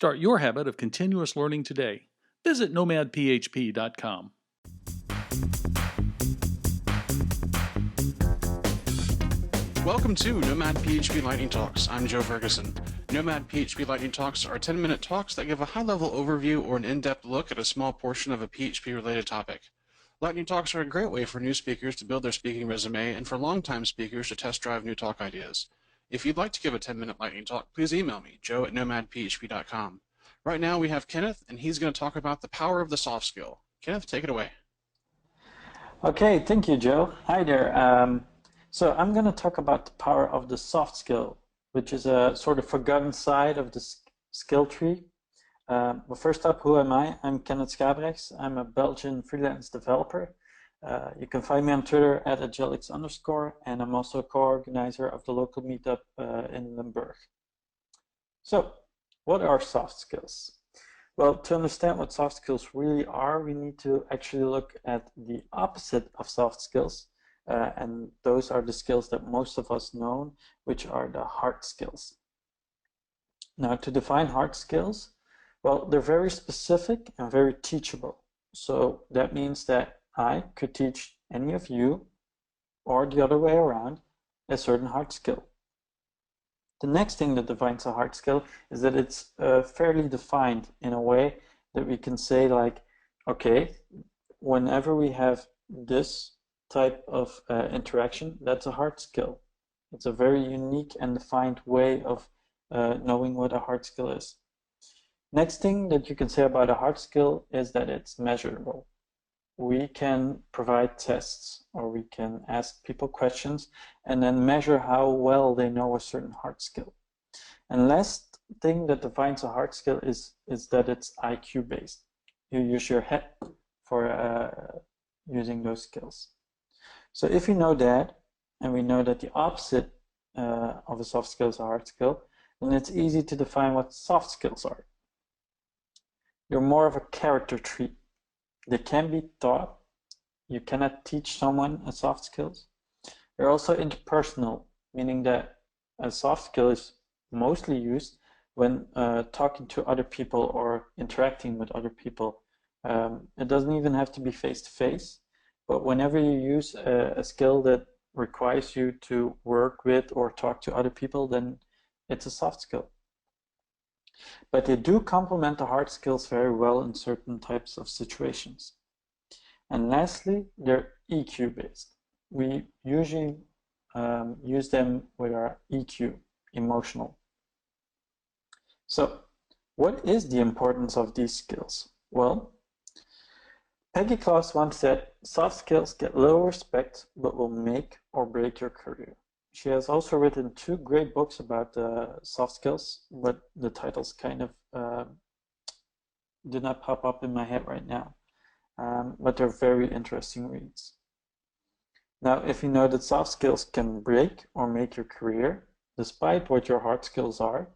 Start your habit of continuous learning today. Visit nomadphp.com. Welcome to Nomad PHP Lightning Talks. I'm Joe Ferguson. Nomad PHP Lightning Talks are 10-minute talks that give a high-level overview or an in-depth look at a small portion of a PHP-related topic. Lightning Talks are a great way for new speakers to build their speaking resume and for long-time speakers to test drive new talk ideas. If you'd like to give a 10-minute lightning talk, please email me, joe@nomadphp.com. Right now we have Kenneth, and he's going to talk about the power of the soft skill. Kenneth, take it away. Okay, thank you, Joe. Hi there. So I'm going to talk about the power of the soft skill, which is a sort of forgotten side of the skill tree. But first up, who am I? I'm Kenneth Schabrechts. I'm a Belgian freelance developer. You can find me on Twitter at @agilix_, and I'm also a co-organizer of the local meetup in Limburg. So, what are soft skills? Well, to understand what soft skills really are, we need to actually look at the opposite of soft skills, and those are the skills that most of us know, which are the hard skills. Now, to define hard skills, well, they're very specific and very teachable. So that means that I could teach any of you, or the other way around, a certain hard skill. The next thing that defines a hard skill is that it's fairly defined in a way that we can say, like, okay, whenever we have this type of interaction, that's a hard skill. It's a very unique and defined way of knowing what a hard skill is. Next thing that you can say about a hard skill is that it's measurable. We can provide tests, or we can ask people questions and then measure how well they know a certain hard skill. And last thing that defines a hard skill is that it's IQ based. You use your head for using those skills. So if we know that, and we know that the opposite of a soft skill is a hard skill, then it's easy to define what soft skills are. You're more of a character trait. They can be taught. You cannot teach someone a soft skills. They're also interpersonal, meaning that a soft skill is mostly used when talking to other people or interacting with other people. It doesn't even have to be face-to-face, but whenever you use a skill that requires you to work with or talk to other people, then it's a soft skill. But they do complement the hard skills very well in certain types of situations. And lastly, they're EQ based. We usually use them with our EQ, emotional. So, what is the importance of these skills? Well, Peggy Klaus once said, soft skills get little respect, but will make or break your career. She has also written 2 great books about soft skills, but the titles kind of do not pop up in my head right now. But they're very interesting reads. Now, if you know that soft skills can break or make your career, despite what your hard skills are,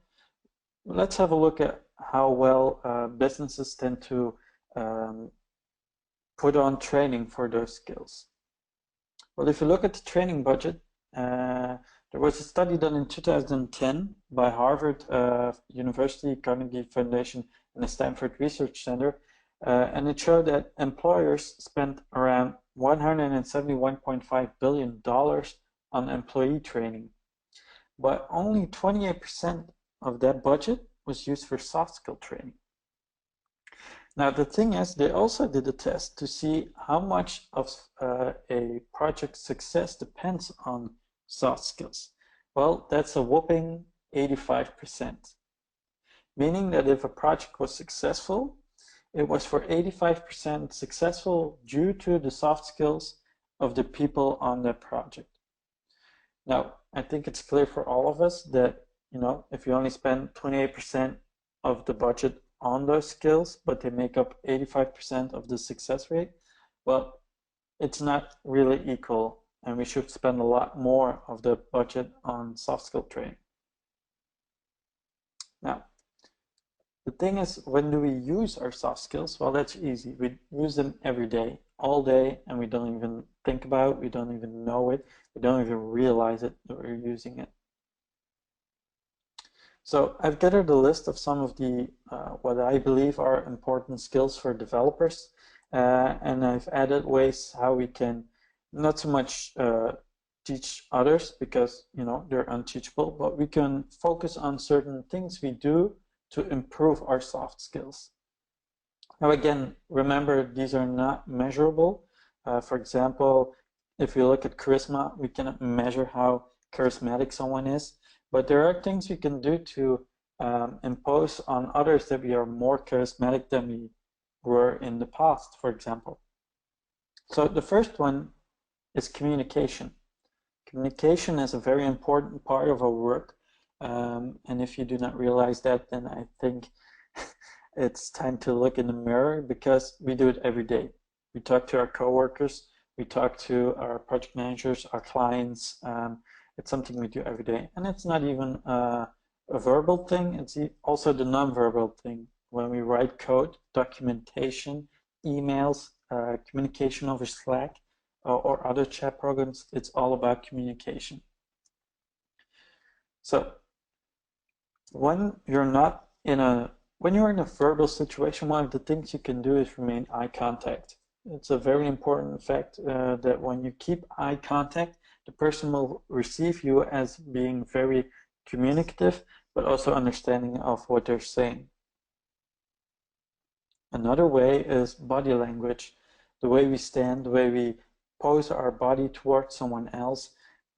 let's have a look at how well businesses tend to put on training for those skills. Well, if you look at the training budget, there was a study done in 2010 by Harvard University, Carnegie Foundation, and the Stanford Research Center, and it showed that employers spent around $171.5 billion on employee training, but only 28% of that budget was used for soft skill training. Now, the thing is, they also did a test to see how much of a project's success depends on soft skills. Well, that's a whopping 85%, meaning that if a project was successful, it was for 85% successful due to the soft skills of the people on that project. Now, I think it's clear for all of us that, if you only spend 28% of the budget on those skills, but they make up 85% of the success rate, well, it's not really equal, and we should spend a lot more of the budget on soft skill training. Now, the thing is, when do we use our soft skills? Well, that's easy. We use them every day, all day, and we don't even think about it, we don't even know it, we don't even realize it that we're using it. So I've gathered a list of some of the what I believe are important skills for developers, and I've added ways how we can not so much teach others because they're unteachable, but we can focus on certain things we do to improve our soft skills. Now again, remember these are not measurable. For example, if we look at charisma, we cannot measure how charismatic someone is, but there are things we can do to impose on others that we are more charismatic than we were in the past, for example. So the first one is communication. Communication is a very important part of our work, and if you do not realize that, then I think it's time to look in the mirror, because we do it every day. We talk to our coworkers, we talk to our project managers, our clients. It's something we do every day, and it's not even a verbal thing, it's also the non-verbal thing. When we write code, documentation, emails, communication over Slack or other chat programs, it's all about communication. So when you're in a verbal situation, one of the things you can do is remain eye contact. It's a very important fact that when you keep eye contact, the person will receive you as being very communicative, but also understanding of what they're saying. Another way is body language. The way we stand, the way we pose our body towards someone else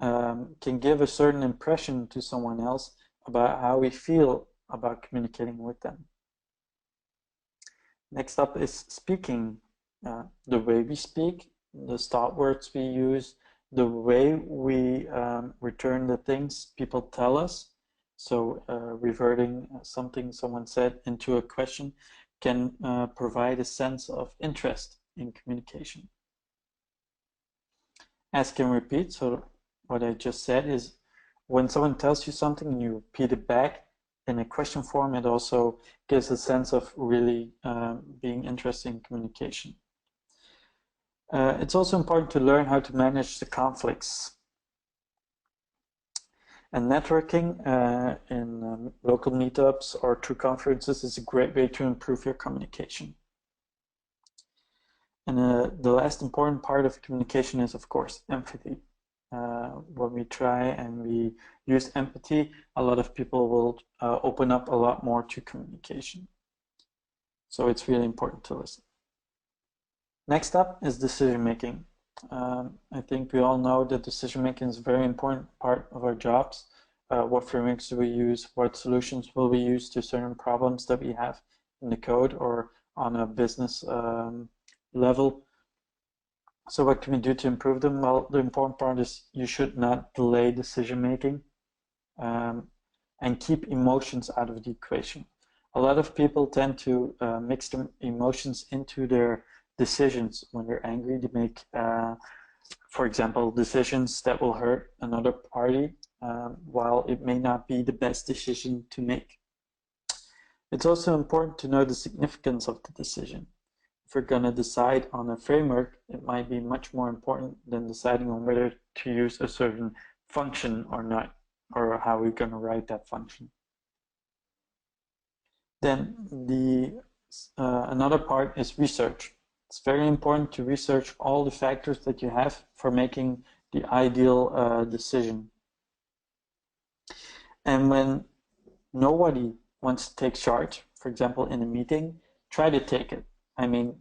can give a certain impression to someone else about how we feel about communicating with them. Next up is speaking. The way we speak, the stop words we use, the way we return the things people tell us. So reverting something someone said into a question can provide a sense of interest in communication. Ask and repeat. So what I just said is when someone tells you something and you repeat it back in a question form, it also gives a sense of really being interested in communication. It's also important to learn how to manage the conflicts. And networking in local meetups or through conferences is a great way to improve your communication. And the last important part of communication is, of course, empathy. When we try and we use empathy, a lot of people will open up a lot more to communication. So it's really important to listen. Next up is decision making. I think we all know that decision making is a very important part of our jobs. What frameworks do we use? What solutions will we use to certain problems that we have in the code or on a business level? So what can we do to improve them? Well, the important part is you should not delay decision making and keep emotions out of the equation. A lot of people tend to mix the emotions into their decisions. When they're angry, they make, for example, decisions that will hurt another party, while it may not be the best decision to make. It's also important to know the significance of the decision. If we're going to decide on a framework, it might be much more important than deciding on whether to use a certain function or not, or how we're going to write that function. Then another part is research. It's very important to research all the factors that you have for making the ideal decision. And when nobody wants to take charge, for example, in a meeting, try to take it. I mean,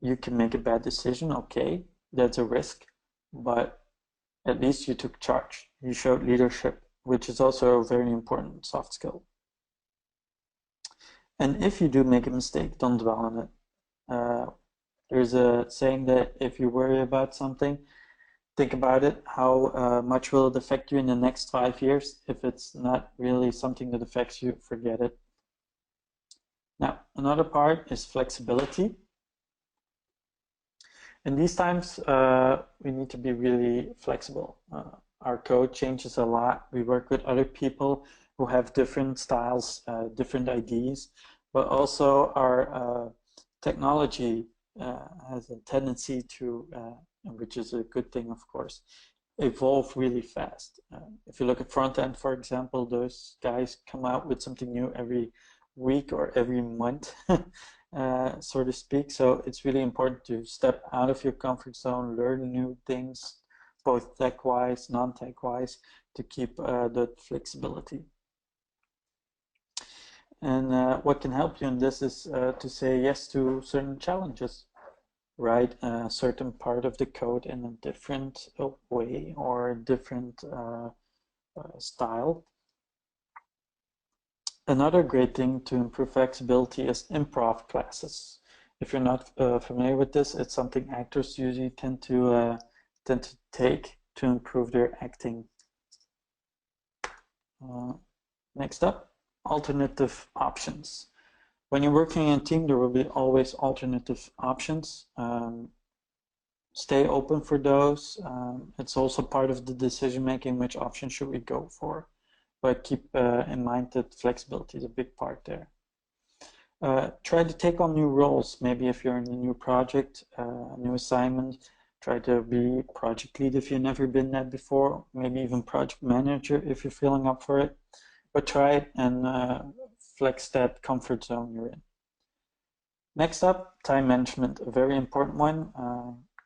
you can make a bad decision, okay, that's a risk, but at least you took charge. You showed leadership, which is also a very important soft skill. And if you do make a mistake, don't dwell on it. There's a saying that if you worry about something, think about it. How much will it affect you in the next 5 years? If it's not really something that affects you, forget it. Now, another part is flexibility. In these times, we need to be really flexible. Our code changes a lot. We work with other people who have different styles, different ideas, but also our technology has a tendency to, which is a good thing, of course, evolve really fast. If you look at front end, for example, those guys come out with something new every week or every month, so to speak. So it's really important to step out of your comfort zone, learn new things, both tech-wise, non-tech-wise, to keep that flexibility. And what can help you in this is to say yes to certain challenges. Write a certain part of the code in a different way or a different style. Another great thing to improve flexibility is improv classes. If you're not familiar with this, it's something actors usually tend to take to improve their acting. Next up, alternative options. When you're working in a team, there will be always alternative options. Stay open for those. It's also part of the decision making, which option should we go for. But keep in mind that flexibility is a big part there. Try to take on new roles. Maybe if you're in a new project, a new assignment, try to be project lead if you've never been that before. Maybe even project manager if you're feeling up for it. But try it and flex that comfort zone you're in. Next up, time management, a very important one.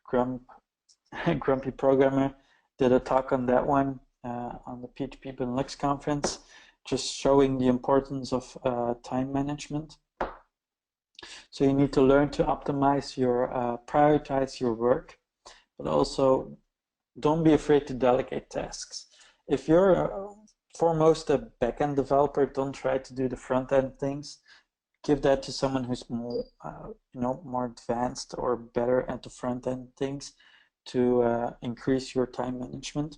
Grumpy Programmer did a talk on that one on the PHP Benelux conference, just showing the importance of time management. So you need to learn to optimize your, prioritize your work, but also don't be afraid to delegate tasks. If you're foremost a backend developer, don't try to do the front end things. Give that to someone who's more, more advanced or better at the front end things to increase your time management.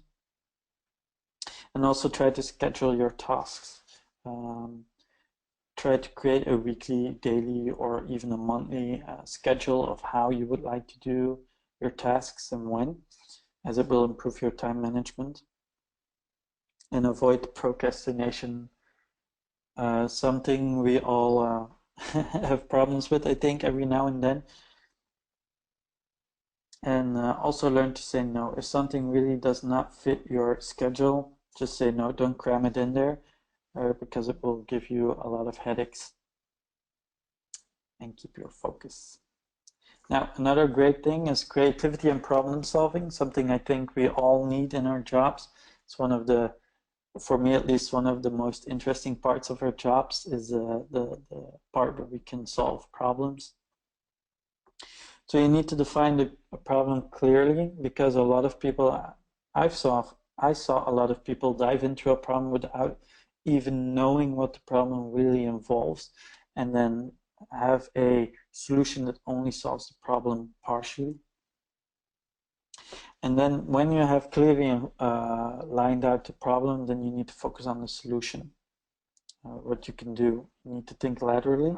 And also try to schedule your tasks. Try to create a weekly, daily, or even a monthly schedule of how you would like to do your tasks and when, as it will improve your time management. And avoid procrastination. Something we all have problems with, I think, every now and then. And also learn to say no. If something really does not fit your schedule, just say no. Don't cram it in there because it will give you a lot of headaches. And keep your focus. Now, another great thing is creativity and problem solving, something I think we all need in our jobs. It's one of the, for me at least, one of the most interesting parts of our jobs is the part where we can solve problems. So you need to define a problem clearly, because a lot of people, I saw a lot of people dive into a problem without even knowing what the problem really involves, and then have a solution that only solves the problem partially. And then when you have clearly lined out the problem, then you need to focus on the solution. What you can do, you need to think laterally.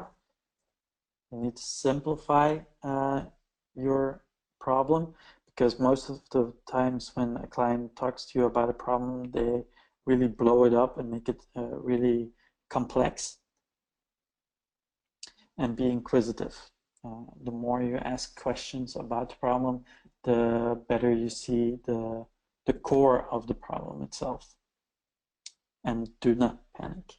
You need to simplify your problem, because most of the times when a client talks to you about a problem, they really blow it up and make it really complex. And be inquisitive. The more you ask questions about the problem, the better you see the core of the problem itself. And do not panic.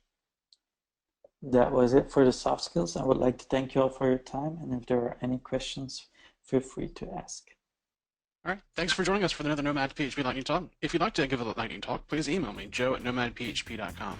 That was it for the soft skills. I would like to thank you all for your time, and if there are any questions, feel free to ask. All right, thanks for joining us for another Nomad PHP Lightning Talk. If you'd like to give a lightning talk, please email me, joe@nomadphp.com.